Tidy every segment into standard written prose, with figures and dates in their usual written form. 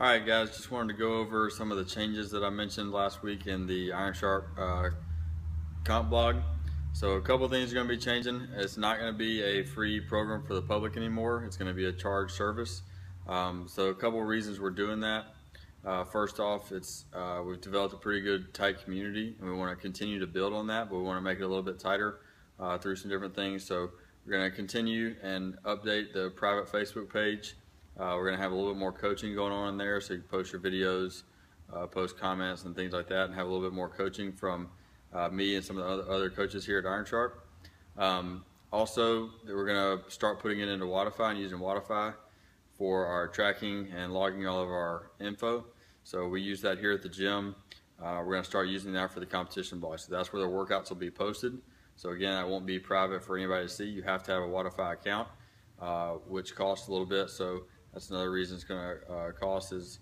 Alright guys, just wanted to go over some of the changes that I mentioned last week in the Iron Sharp comp blog. So a couple things are going to be changing. It's not going to be a free program for the public anymore. It's going to be a charged service. So a couple of reasons we're doing that. First off, we've developed a pretty good tight community, and we want to continue to build on that, but we want to make it a little bit tighter through some different things. So we're going to continue and update the private Facebook page. We're going to have a little bit more coaching going on in there, so you can post your videos, post comments and things like that, and have a little bit more coaching from me and some of the other coaches here at Iron Sharp. Also, we're going to start putting it into Wodify and using Wodify for our tracking and logging all of our info. So we use that here at the gym. We're going to start using that for the competition blog. So that's where the workouts will be posted. So again, that won't be private for anybody to see. You have to have a Wodify account, which costs a little bit. So that's another reason it's going to cost is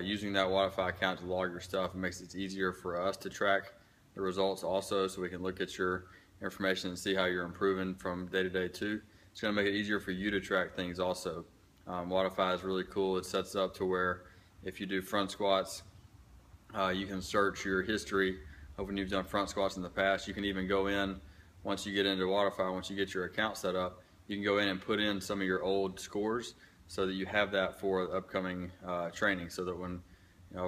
using that Wodify account to log your stuff. It makes it easier for us to track the results also, so we can look at your information and see how you're improving from day to day too. It's going to make it easier for you to track things also. Wodify is really cool. It sets up to where if you do front squats, you can search your history of when you've done front squats in the past. You can even go in, once you get into Wodify, once you get your account set up, you can go in and put in some of your old scores so that you have that for the upcoming training, so that when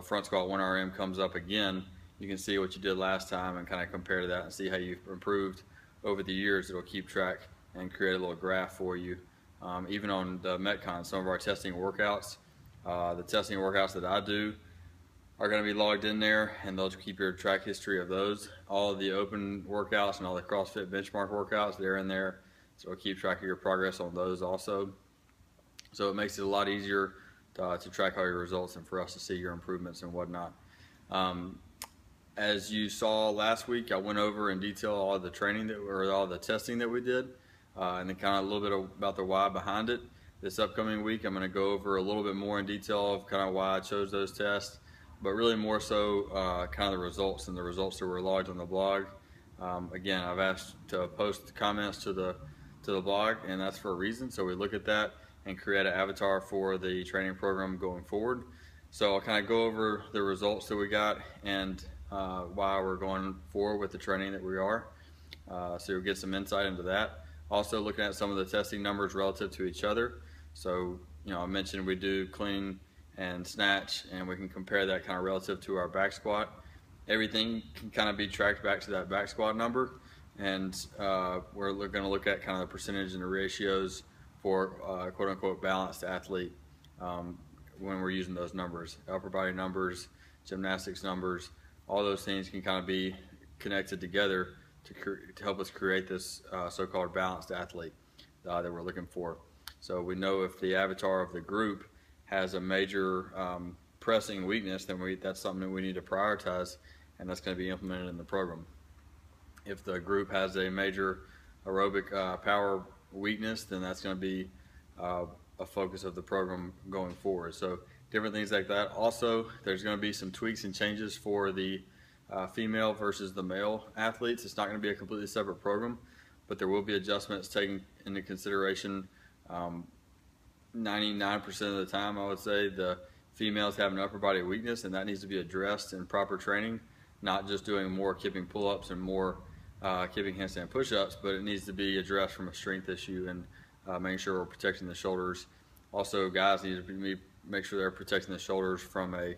front squat 1RM comes up again, you can see what you did last time and kind of compare to that and see how you've improved over the years. It'll keep track and create a little graph for you. Even on the Metcon, some of our testing workouts, the testing workouts that I do are going to be logged in there, and they'll keep your track history of those. All of the open workouts and all the CrossFit benchmark workouts, they're in there, so it'll keep track of your progress on those also. So it makes it a lot easier to track all your results and for us to see your improvements and whatnot. As you saw last week, I went over in detail all the training all the testing that we did, and then kind of a little bit about the why behind it. This upcoming week, I'm going to go over a little bit more in detail of kind of why I chose those tests, but really more so kind of the results and the results that were logged on the blog. Again, I've asked to post comments to the blog, and that's for a reason. So we look at that and create an avatar for the training program going forward. So I'll kind of go over the results that we got and why we're going forward with the training that we are. So you'll get some insight into that. Also looking at some of the testing numbers relative to each other. So I mentioned we do clean and snatch, and we can compare that kind of relative to our back squat. Everything can kind of be tracked back to that back squat number, and we're going to look at kind of the percentage and the ratios for quote-unquote balanced athlete when we're using those numbers. Upper body numbers, gymnastics numbers, all those things can kind of be connected together to help us create this so-called balanced athlete that we're looking for. So we know if the avatar of the group has a major pressing weakness, then that's something that we need to prioritize, and that's going to be implemented in the program. If the group has a major aerobic power weakness, then that's going to be a focus of the program going forward. So different things like that. Also, there's going to be some tweaks and changes for the female versus the male athletes. It's not going to be a completely separate program, but there will be adjustments taken into consideration. 99% of the time, I would say, the females have an upper body weakness, and that needs to be addressed in proper training, not just doing more kipping pull-ups and more kipping handstand push-ups, but it needs to be addressed from a strength issue and making sure we're protecting the shoulders. Also, guys need to make sure they're protecting the shoulders from a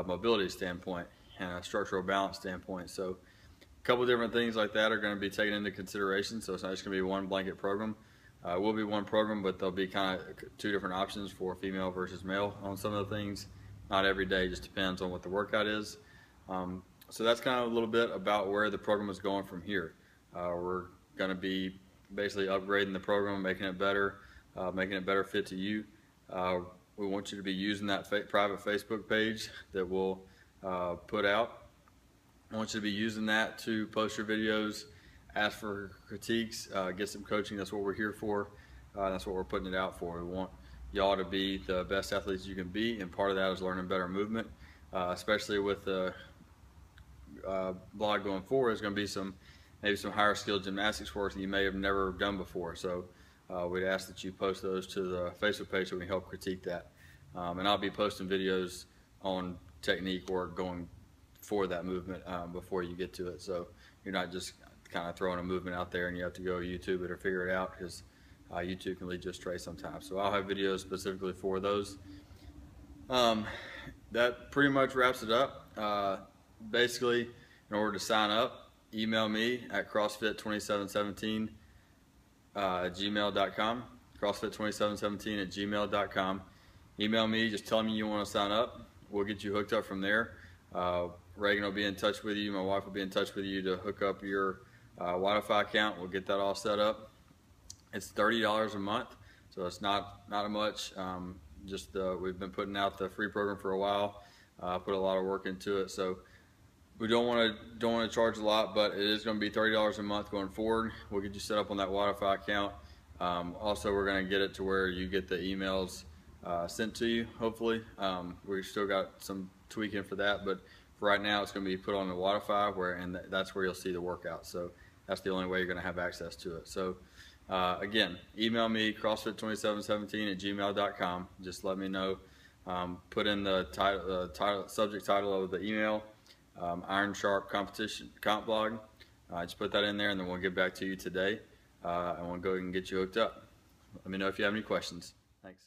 mobility standpoint and a structural balance standpoint. So a couple different things like that are going to be taken into consideration. So it's not just going to be one blanket program. It will be one program, but there'll be kind of two different options for female versus male on some of the things. Not every day, just depends on what the workout is. So that's kind of a little bit about where the program is going from here. We're going to be basically upgrading the program, making it better fit to you. We want you to be using that private Facebook page that we'll put out. I want you to be using that to post your videos, ask for critiques, get some coaching. That's what we're here for. That's what we're putting it out for. We want y'all to be the best athletes you can be, and part of that is learning better movement, especially with the blog going forward. There's going to be maybe some higher skilled gymnastics work that you may have never done before. So we'd ask that you post those to the Facebook page so we can help critique that. and I'll be posting videos on technique or going for that movement before you get to it. So you're not just kind of throwing a movement out there and you have to go YouTube it or figure it out, because YouTube can lead you astray sometimes. So I'll have videos specifically for those. That pretty much wraps it up. Basically, in order to sign up, email me at CrossFit2717 at gmail.com. CrossFit2717 at gmail.com. Email me, just tell me you want to sign up. We'll get you hooked up from there. Reagan will be in touch with you. My wife will be in touch with you to hook up your Wi-Fi account. We'll get that all set up. It's $30 a month, so it's not much. We've been putting out the free program for a while. Put a lot of work into it, so we don't want to charge a lot, but it is going to be $30 a month going forward. We'll get you set up on that Wi-Fi account. Also, we're going to get it to where you get the emails sent to you, hopefully. We've still got some tweaking for that, but for right now it's going to be put on the Wi-Fi, and that's where you'll see the workout. So that's the only way you're going to have access to it. So again, email me, CrossFit2717 at gmail.com. Just let me know. Put in the subject title of the email, Iron Sharp Competition Comp Blog. Just put that in there, and then we'll get back to you today, and we'll go and get you hooked up. Let me know if you have any questions. Thanks.